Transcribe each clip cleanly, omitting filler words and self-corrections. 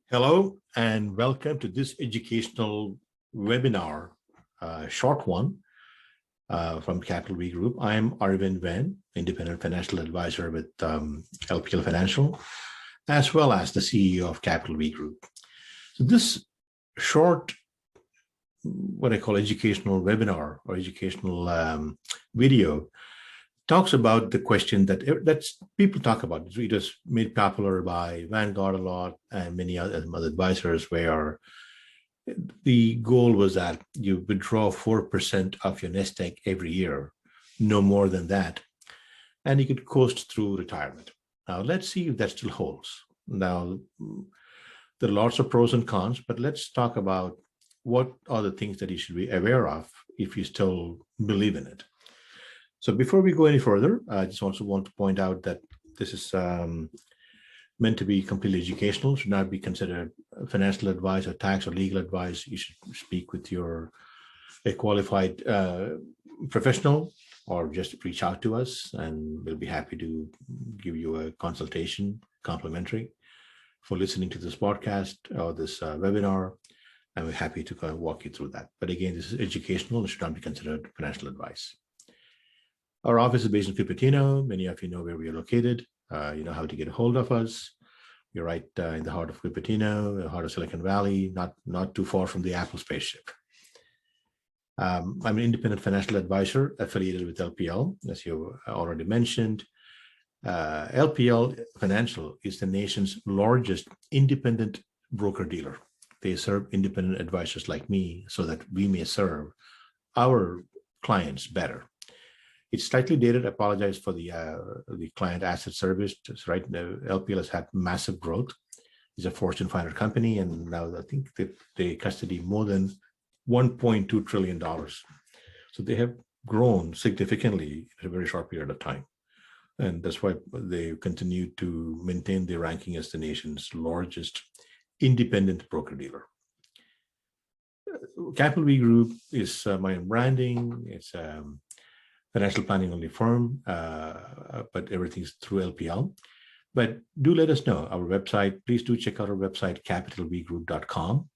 Hello and welcome to this educational webinar, short one from Capital V Group. I'm Arvind Van, Independent Financial Advisor with LPL Financial, as well as the CEO of Capital V Group. So this short, what I call educational webinar or educational video talks about the question that people talk about. It was made popular by Vanguard a lot and many other advisors, where the goal was that you withdraw 4% of your nest egg every year, no more than that, and you could coast through retirement. Now, let's see if that still holds. Now, there are lots of pros and cons, but let's talk about what are the things that you should be aware of if you still believe in it. So before we go any further, I just also want to point out that this is meant to be completely educational, should not be considered financial advice or tax or legal advice. You should speak with a qualified professional, or just reach out to us and we'll be happy to give you a consultation, complimentary, for listening to this podcast or this webinar. And we're happy to kind of walk you through that. But again, this is educational. It should not be considered financial advice. Our office is based in Cupertino. Many of you know where we are located. You know how to get a hold of us. We're right in the heart of Cupertino, the heart of Silicon Valley, not too far from the Apple spaceship. I'm an independent financial advisor affiliated with LPL, as you already mentioned. LPL Financial is the nation's largest independent broker-dealer. They serve independent advisors like me so that we may serve our clients better. It's slightly dated. I apologize for the client asset service. Right now, LPL has had massive growth. It's a Fortune 500 company, and now I think they custody more than $1.2 trillion. So they have grown significantly in a very short period of time. And that's why they continue to maintain their ranking as the nation's largest independent broker-dealer. Capital V Group is my branding. It's financial planning only firm, but everything's through LPL. But do let us know. Our website, please do check out our website, capitalvgroup.com.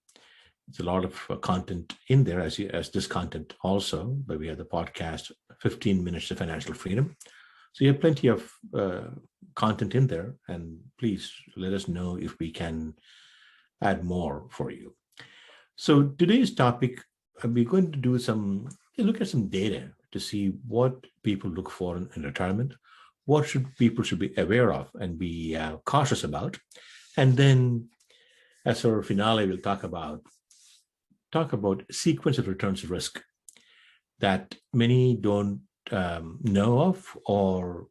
It's a lot of content in there, as this content also, but we have the podcast, 15 Minutes to Financial Freedom. So you have plenty of content in there, and please let us know if we can add more for you. So today's topic, we're going to do look at some data to see what people look for in retirement, what people should be aware of and be cautious about. And then as our finale, we'll talk about sequence of returns of risk that many don't know of or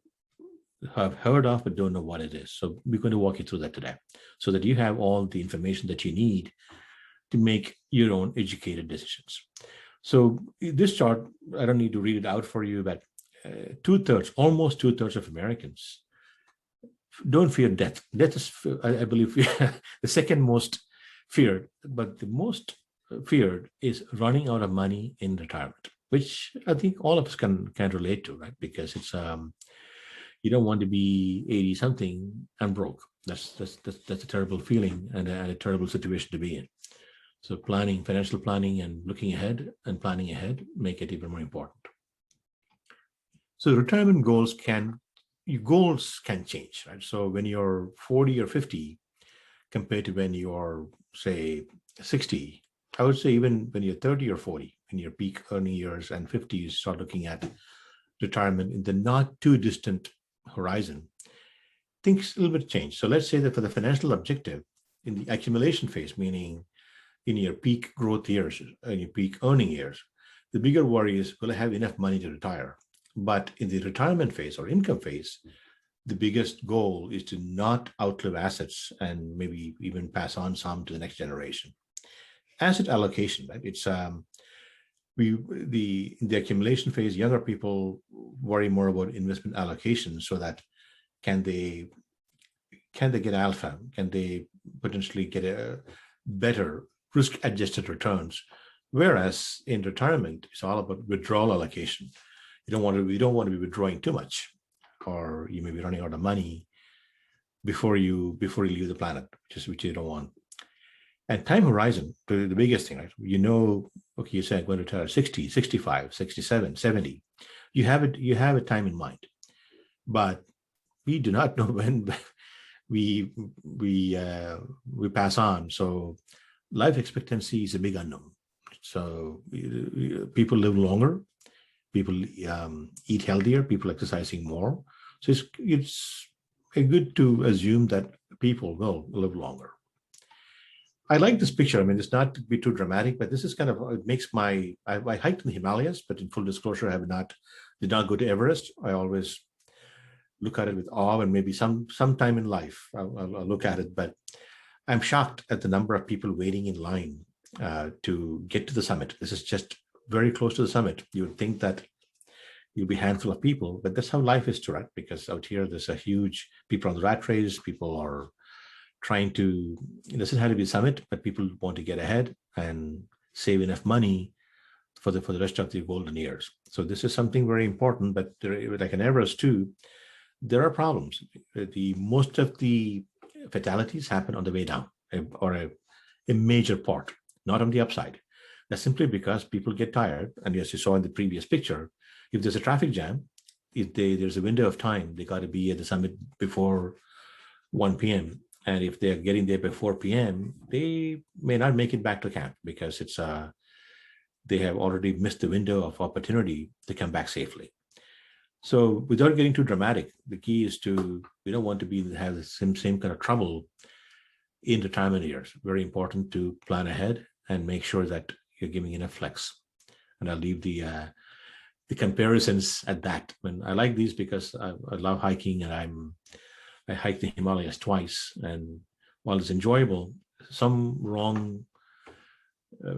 have heard of but don't know what it is. So we're going to walk you through that today so that you have all the information that you need to make your own educated decisions. So this chart, I don't need to read it out for you, but almost two-thirds of Americans don't fear death. Death is, I believe, the second most feared, but the most feared is running out of money in retirement, which I think all of us can relate to, right? Because it's you don't want to be 80-something and broke. That's a terrible feeling and a terrible situation to be in. So financial planning and looking ahead and planning ahead make it even more important. So retirement goals can change, right? So when you're 40 or 50 compared to when you're, say, 60, I would say even when you're 30 or 40, in your peak earning years, and 50, you start looking at retirement in the not too distant horizon, things a little bit change. So let's say that for the financial objective in the accumulation phase, meaning in your peak growth years, in your peak earning years, the bigger worry is, will I have enough money to retire? But in the retirement phase or income phase, the biggest goal is to not outlive assets and maybe even pass on some to the next generation. Asset allocation, right? It's in the accumulation phase, younger people worry more about investment allocation, so that can they get alpha? Can they potentially get a better risk-adjusted returns? Whereas in retirement, it's all about withdrawal allocation. You don't want to be withdrawing too much, or you may be running out of money before you leave the planet, which you don't want. And time horizon, the biggest thing, right? Okay, you say I'm going to retire 60, 65, 67, 70. You have a time in mind, but we do not know when we pass on. So life expectancy is a big unknown. So people live longer, people eat healthier, people exercising more. So it's good to assume that people will live longer. I like this picture. I mean, it's not to be too dramatic, but this is kind of, it makes I hiked in the Himalayas, but in full disclosure, did not go to Everest. I always look at it with awe, and maybe sometime in life I'll look at it. But I'm shocked at the number of people waiting in line to get to the summit. This is just very close to the summit. You would think that you'll be a handful of people, but that's how life is to, right? Because out here, there's a huge, people on the rat race, people are trying to, it doesn't have to be a summit, but people want to get ahead and save enough money for the rest of the golden years. So this is something very important, but like in Everest too, there are problems. Most of the fatalities happen on the way down, or a major part, not on the upside. That's simply because people get tired. And as you saw in the previous picture, if there's a traffic jam, there's a window of time, they got to be at the summit before 1 p.m. And if they're getting there by 4 p.m., they may not make it back to camp because they have already missed the window of opportunity to come back safely. So without getting too dramatic, the key is we don't want to have the same kind of trouble in retirement years. Very important to plan ahead and make sure that you're giving enough flex. And I'll leave the comparisons at that. And I like these because I love hiking, and I hiked the Himalayas twice. And while it's enjoyable, some wrong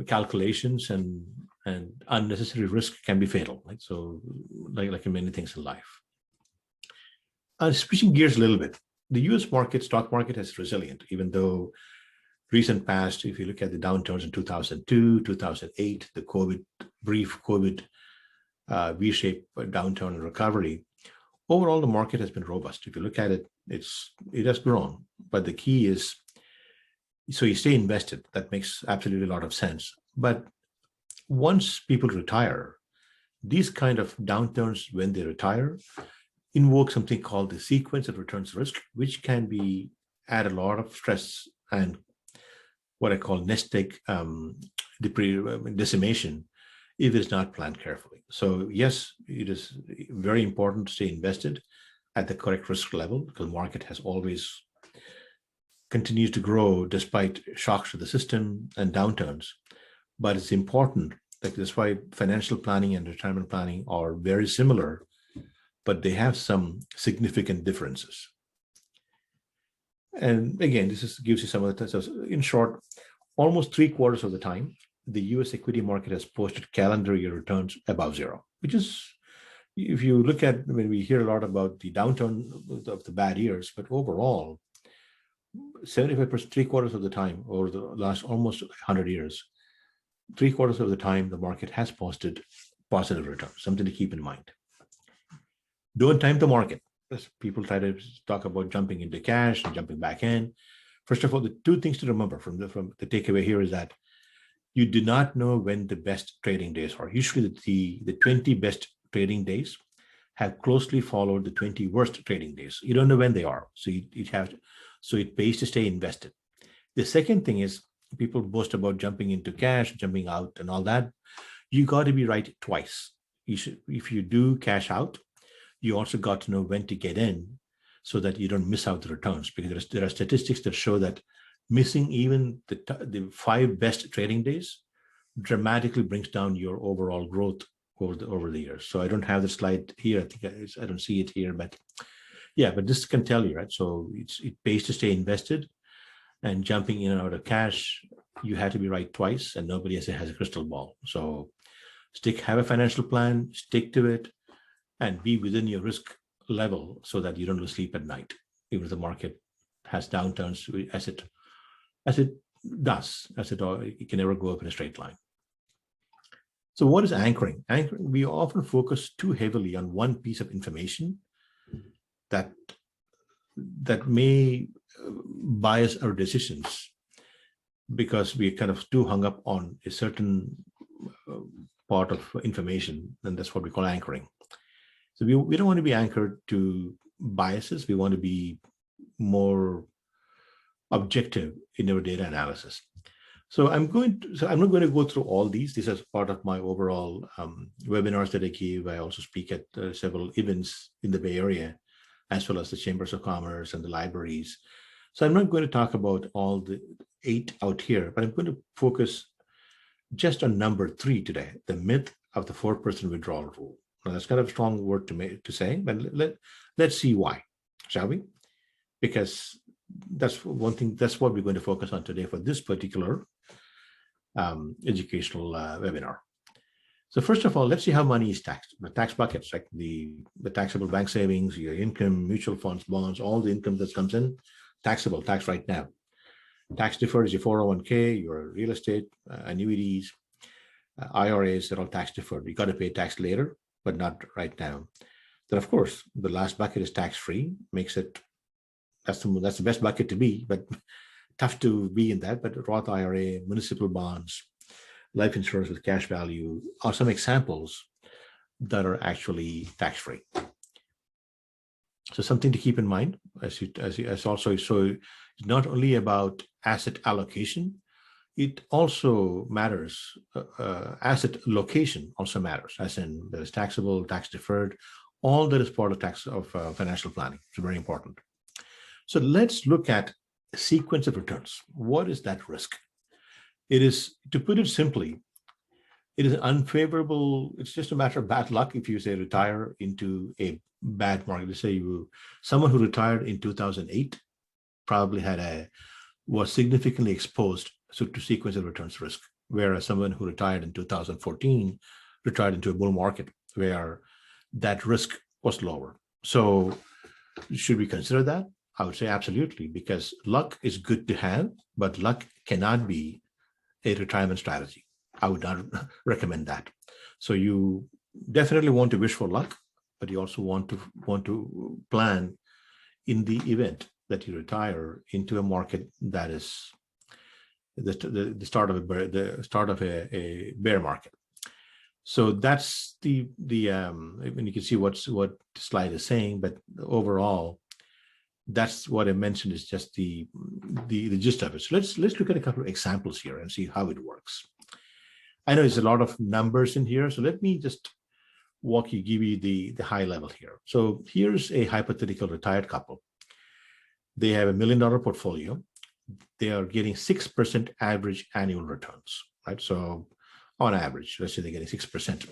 calculations and unnecessary risk can be fatal, right? So like in many things in life. Switching gears a little bit, the US stock market is resilient, even though recent past, if you look at the downturns in 2002, 2008, the brief COVID V-shaped downturn and recovery, overall the market has been robust. If you look at it, it has grown. But the key is, so you stay invested. That makes absolutely a lot of sense. But once people retire, these kind of downturns, when they retire, invoke something called the sequence of returns risk, which can add a lot of stress and what I call nest egg decimation if it's not planned carefully. So yes, it is very important to stay invested at the correct risk level, because the market has always continues to grow despite shocks to the system and downturns. But it's important, like that's why financial planning and retirement planning are very similar, but they have some significant differences. And again, gives you some of the, so in short, almost 3/4 of the time, the US equity market has posted calendar year returns above zero, which is, if you look at, we hear a lot about the downturn of the bad years, but overall, 75%, 3/4 of the time over the last almost 100 years, 3/4 of the time, the market has posted positive returns, something to keep in mind. Don't time the market. As people try to talk about jumping into cash and jumping back in. First of all, the two things to remember from the takeaway here is that you do not know when the best trading days are. Usually the 20 best trading days have closely followed the 20 worst trading days. You don't know when they are. So so it pays to stay invested. The second thing is, people boast about jumping into cash, jumping out and all that. You got to be right twice. If you do cash out, you also got to know when to get in so that you don't miss out the returns, because there are statistics that show that missing even the 5 best trading days dramatically brings down your overall growth over the years. So I don't have the slide here. I think I don't see it here, but yeah, but this can tell you, right? So it pays to stay invested, and jumping in and out of cash, you have to be right twice, and nobody has a crystal ball. So have a financial plan, stick to it, and be within your risk level so that you don't lose sleep at night, even if the market has downturns, as it does, it can never go up in a straight line. So what is anchoring? Anchoring, we often focus too heavily on one piece of information that may bias our decisions. because we kind of too hung up on a certain part of information, and that's what we call anchoring. So we don't want to be anchored to biases. We want to be more objective in our data analysis. So I'm not going to go through all these. This is part of my overall webinars that I give. I also speak at several events in the Bay Area, as well as the chambers of commerce and the libraries. So I'm not going to talk about all the 8 out here, but I'm going to focus just on number 3 today, the myth of the 4% withdrawal rule. Now, that's kind of a strong word to say, but let's see why, shall we? Because that's one thing, that's what we're going to focus on today for this particular educational webinar. So first of all, let's see how money is taxed. The tax buckets, like the taxable bank savings, your income, mutual funds, bonds, all the income that comes in, taxable, tax right now. Tax deferred is your 401k, your real estate, annuities, IRAs, they're all tax deferred. You got to pay tax later, but not right now. Then of course, the last bucket is tax-free, makes it, that's the best bucket to be, but tough to be in that. But Roth IRA, municipal bonds, life insurance with cash value are some examples that are actually tax-free. So something to keep in mind as also, so it's not only about asset allocation, it also matters, asset location also matters, as in there is taxable, tax deferred, all that is part of financial planning. It's very important. So let's look at a sequence of returns. What is that risk? It is, to put it simply, it is unfavorable. It's just a matter of bad luck if you say retire into a bad market. Let's say someone who retired in 2008 probably was significantly exposed to sequence of returns risk, whereas someone who retired in 2014 retired into a bull market where that risk was lower. So should we consider that? I would say absolutely, because luck is good to have, but luck cannot be a retirement strategy. I would not recommend that. So you definitely want to wish for luck, but you also want to plan in the event that you retire into a market that is the start of a bear market. So that's when you can see what the slide is saying, but overall, that's what I mentioned is just the gist of it. So let's look at a couple of examples here and see how it works. I know there's a lot of numbers in here, so let me just give you the high level here. So here's a hypothetical retired couple. They have $1 million portfolio. They are getting 6% average annual returns, right? So on average, let's say they're getting 6%.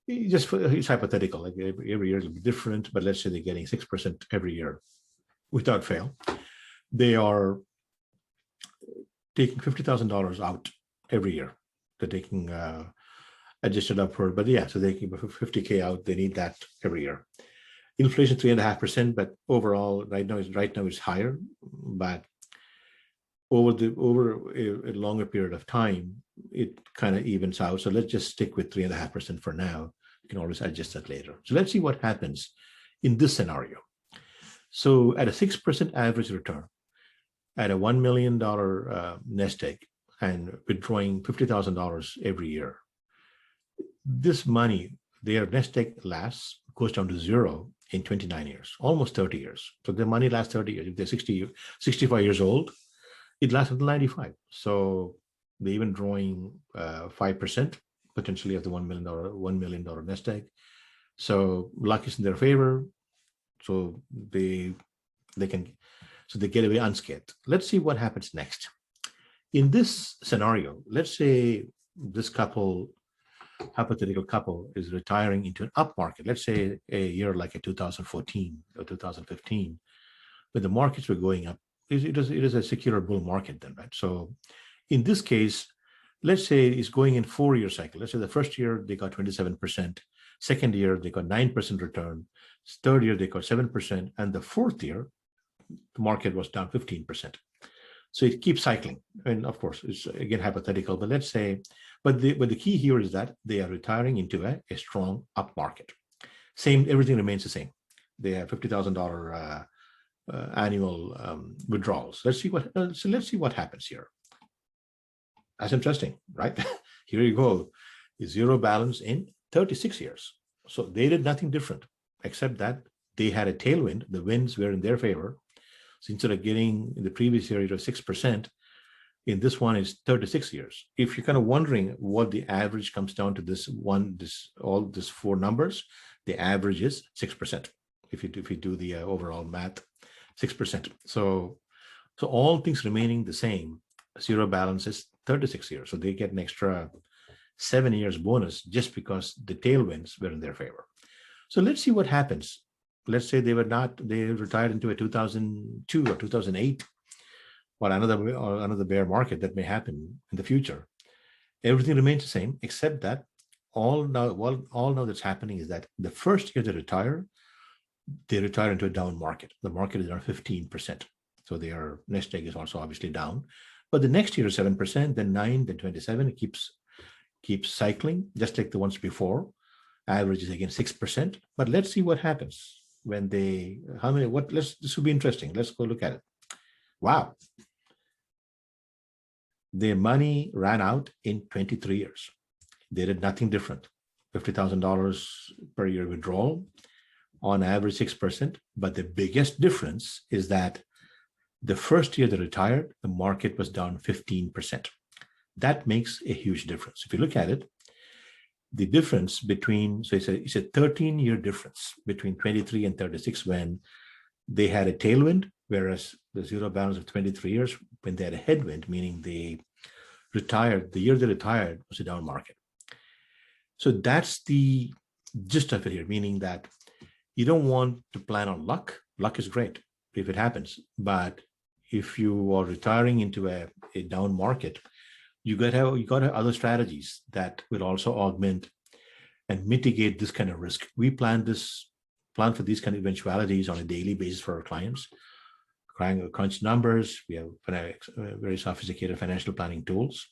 It's hypothetical, like every year it'll be different, but let's say they're getting 6% every year without fail. They are taking $50,000 out every year. They're taking adjusted upward, but yeah, so they keep $50K out. They need that every year. Inflation 3.5%, but overall, right now it's higher, but over a longer period of time, it kind of evens out. So let's just stick with 3.5% for now. You can always adjust that later. So let's see what happens in this scenario. So at a 6% average return, at a $1 million nest egg, and withdrawing $50,000 every year, this money, their nest egg goes down to zero in 29 years, almost 30 years. So their money lasts 30 years. If they're 65 years old, it lasts until 95. So they're even drawing 5% potentially of the $1 million nest egg. So luck is in their favor. So they get away unscathed. Let's see what happens next. In this scenario, let's say this hypothetical couple is retiring into an up market. Let's say a year like a 2014 or 2015, where the markets were going up. It is a secular bull market then, right? So in this case, let's say it's going in 4-year cycle. Let's say the first year they got 27%, second year they got 9% return, third year they got 7%, and the fourth year the market was down 15%. So it keeps cycling. And of course, it's again hypothetical, but let's say, but the key here is that they are retiring into a strong up market. Everything remains the same. They have $50,000 annual withdrawals. Let's see what happens here. That's interesting, right? Here you go. Zero balance in 36 years. So they did nothing different, except that they had a tailwind. The winds were in their favor. So instead of getting in the previous year, it was 6%. In this one is 36 years. If you're kind of wondering what the average comes down to, all this four numbers, the average is 6%. If you do the overall math, 6%. So all things remaining the same, zero balance is 36 years. So they get an extra 7 years bonus just because the tailwinds were in their favor. So let's see what happens. Let's say they retired into a 2002 or 2008 or another bear market that may happen in the future. Everything remains the same, except that all now that's happening is that the first year they retire into a down market. The market is around 15%. So their nest egg is also obviously down. But the next year is 7%, then 9, then 27. It keeps cycling, just like the ones before. Average is again 6%. But let's see what happens when this will be interesting. Let's go look at it. Wow. Their money ran out in 23 years. They did nothing different. $50,000 per year withdrawal, on average 6%. But the biggest difference is that the first year they retired, the market was down 15%. That makes a huge difference. If you look at it, the difference it's a 13-year difference between 23 and 36 when they had a tailwind, whereas the zero balance of 23 years when they had a headwind, meaning the year they retired was a down market. So that's the gist of it here, meaning that you don't want to plan on luck. Luck is great if it happens, but if you are retiring into a down market, you got to have other strategies that will also augment and mitigate this kind of risk. We plan for these kind of eventualities on a daily basis for our clients. Crunch numbers. We have very sophisticated financial planning tools.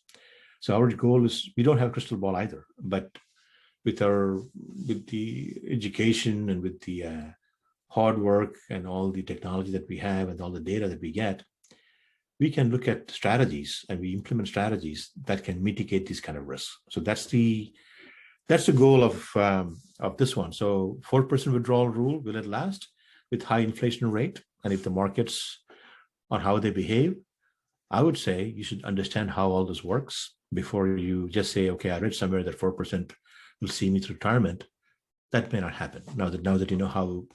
So our goal is, we don't have a crystal ball either, but with the education and with the hard work and all the technology that we have and all the data that we get, we can look at strategies and we implement strategies that can mitigate these kind of risks. So that's the goal of this one. So 4% withdrawal rule, will it last with high inflation rate? And if the markets on how they behave, I would say you should understand how all this works before you just say, okay, I read somewhere that 4% will see me to retirement. That may not happen now that you know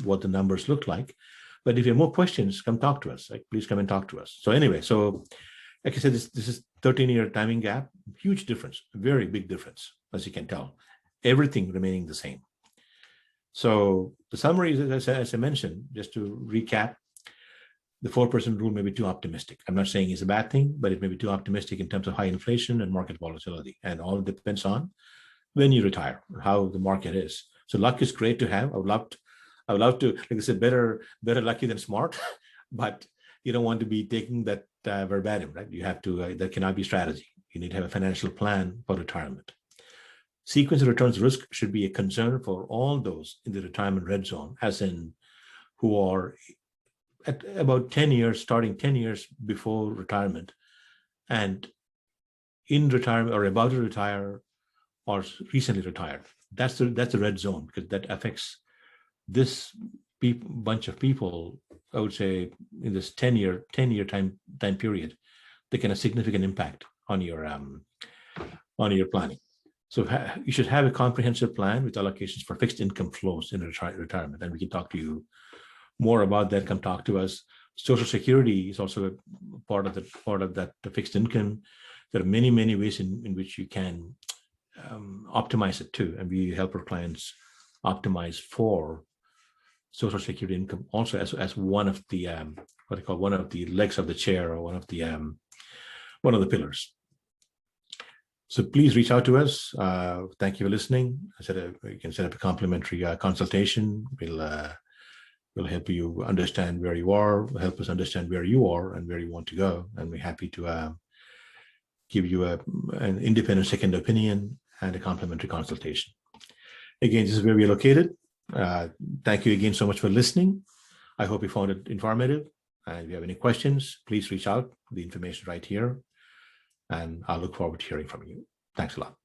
what the numbers look like. But if you have more questions, come talk to us. Please come and talk to us. So anyway, like I said, this is 13-year timing gap, huge difference, very big difference, as you can tell. Everything remaining the same. So the summary is, as I mentioned, just to recap, the 4% rule may be too optimistic. I'm not saying it's a bad thing, but it may be too optimistic in terms of high inflation and market volatility. And all depends on when you retire, how the market is. So luck is great to have. I would love to, like I said, better lucky than smart, but you don't want to be taking that verbatim, right? You have to, that cannot be strategy. You need to have a financial plan for retirement. Sequence of returns risk should be a concern for all those in the retirement red zone, as in who are at about 10 years, starting 10 years before retirement, and in retirement or about to retire or recently retired. That's the red zone, because that affects this bunch of people. I would say in this 10-year time period, they can have significant impact on your planning. So you should have a comprehensive plan with allocations for fixed income flows in retirement, and we can talk to you more about that. Come talk to us. Social Security is also a part of that fixed income. There are many ways in which you can optimize it too, and we help our clients optimize for Social Security income also as one of the what they call one of the legs of the chair, or one of the pillars. So please reach out to us. Thank you for listening. I said you can set up a complimentary consultation. We'll help you understand where you are, help us understand where you are and where you want to go, and we're happy to give you an independent second opinion and a complimentary consultation. Again, this is where we're located. Thank you again so much for listening. I hope you found it informative. And if you have any questions, please reach out. The information right here. And I look forward to hearing from you. Thanks a lot.